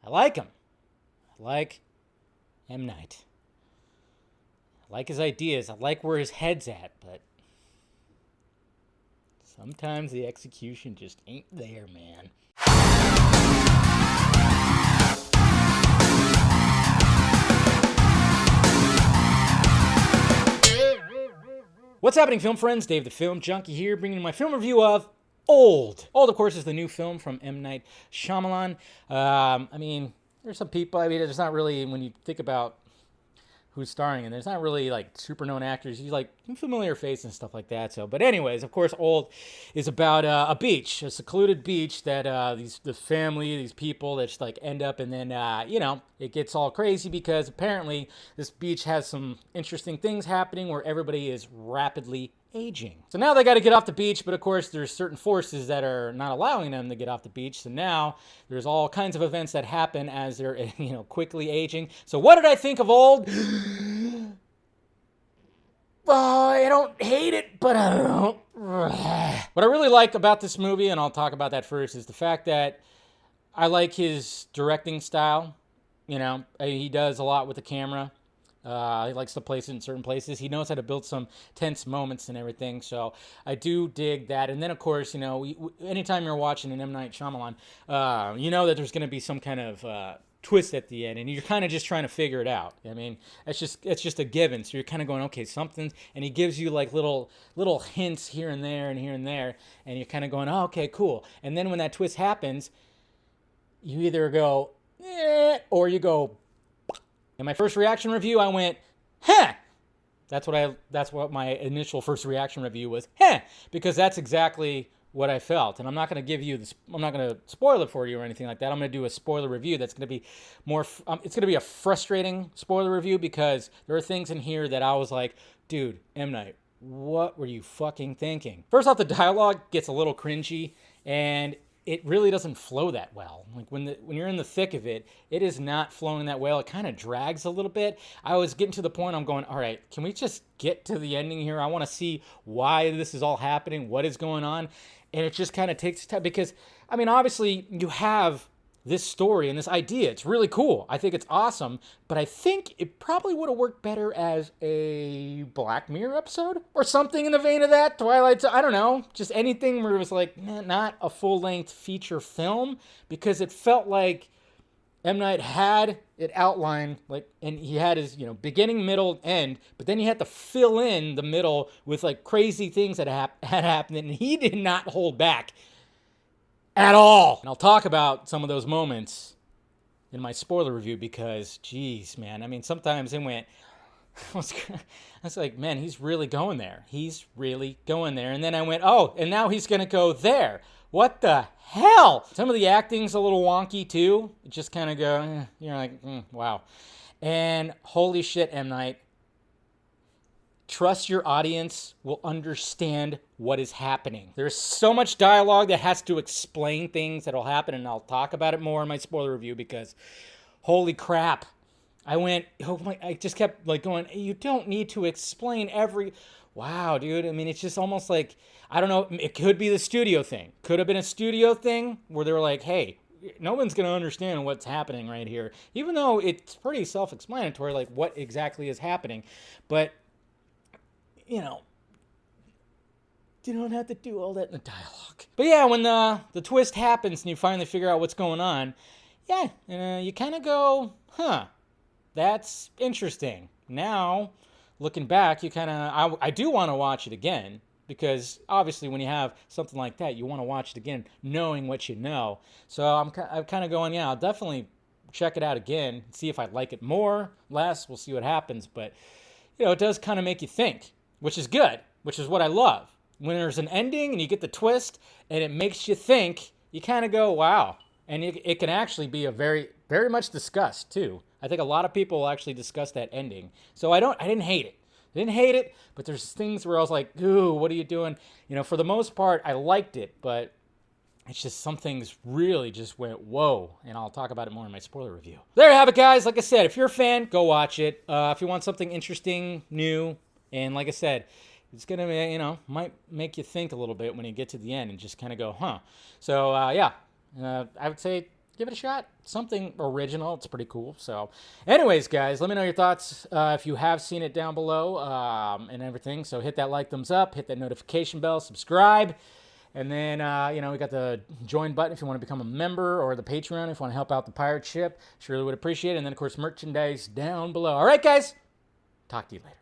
I like him. I like M. Night. I like his ideas. I like where his head's at, but sometimes the execution just ain't there, man. What's happening, film friends? Dave the Film Junkie here, bringing you my film review of Old. Old, of course, is the new film from M. Night Shyamalan. There's some people, there's not really, when you think about who's starring in, there's not really like super known actors. You like familiar face and stuff like that. So, but anyways, of course, Old is about a beach, a secluded beach that the family, these people that just like end up, and then it gets all crazy because apparently this beach has some interesting things happening where everybody is rapidly aging. So now they got to get off the beach, but of course there's certain forces that are not allowing them to get off the beach. So now there's all kinds of events that happen as they're quickly aging. So what did I think of Old? Oh, I don't hate it, but I don't. What I really like about this movie, and I'll talk about that first, is the fact that I like his directing style. He does a lot with the camera. He likes to place it in certain places. He knows how to build some tense moments and everything. So I do dig that. And then, of course, anytime you're watching an M. Night Shyamalan, you know that there's going to be some kind of twist at the end, and you're kind of just trying to figure it out. I mean, it's just a given. So you're kind of going, okay, something, and he gives you like little hints here and there and here and there, and you're kind of going, oh, okay, cool. And then when that twist happens, you either go, or you go. In my first reaction review, I went, huh. That's what my initial first reaction review was, huh, because that's exactly what I felt. And I'm not going to give you this, I'm not going to spoil it for you or anything like that. I'm going to do a spoiler review that's going to be more, it's going to be a frustrating spoiler review because there are things in here that I was like, dude, M. Night, what were you fucking thinking? First off, the dialogue gets a little cringy, and it really doesn't flow that well. Like when you're in the thick of it, it is not flowing that well. It kind of drags a little bit. I was getting to the point I'm going, all right, can we just get to the ending here? I want to see why this is all happening, what is going on. And it just kind of takes time because, obviously you have this story and this idea. It's really cool. I think it's awesome, but I think it probably would have worked better as a Black Mirror episode or something in the vein of that. Twilight, I don't know, just anything where it was like not a full-length feature film, because it felt like M. Night had it outlined, and he had his, beginning, middle, end, but then he had to fill in the middle with like crazy things that had happened, and he did not hold back at all. And I'll talk about some of those moments in my spoiler review because, geez, man, sometimes it went, I was like, man, he's really going there. He's really going there. And then I went, oh, and now he's going to go there. What the hell? Some of the acting's a little wonky too. It just kind of go, you're like, wow. And holy shit, M. Night. Trust your audience will understand what is happening. There's so much dialogue that has to explain things that'll happen, and I'll talk about it more in my spoiler review because holy crap. I just kept like going, you don't need to explain wow, dude. It's just almost like, I don't know, it could be the studio thing. Could have been a studio thing where they were like, hey, no one's going to understand what's happening right here, even though it's pretty self-explanatory, like what exactly is happening. But you don't have to do all that in the dialogue. But yeah, when the twist happens and you finally figure out what's going on, you kind of go, huh, that's interesting. Now, looking back, you kind of, I do want to watch it again, because obviously when you have something like that, you want to watch it again, knowing what you know. So I'm kind of going, I'll definitely check it out again, see if I like it more, less, we'll see what happens. But, it does kind of make you think, which is good, which is what I love. When there's an ending and you get the twist and it makes you think, you kind of go, wow. And it can actually be a very, very much discussed too. I think a lot of people will actually discuss that ending. So I didn't hate it. I didn't hate it, but there's things where I was like, ooh, what are you doing? For the most part, I liked it, but it's just some things really just went, whoa. And I'll talk about it more in my spoiler review. There you have it, guys. Like I said, if you're a fan, go watch it. If you want something interesting, new, and like I said, it's going to, might make you think a little bit when you get to the end and just kind of go, huh. So, I would say give it a shot. Something original. It's pretty cool. So, anyways, guys, let me know your thoughts if you have seen it down below and everything. So hit that like, thumbs up, hit that notification bell, subscribe. And then, we got the join button if you want to become a member, or the Patreon if you want to help out the pirate ship. Surely would appreciate it. And then, of course, merchandise down below. All right, guys. Talk to you later.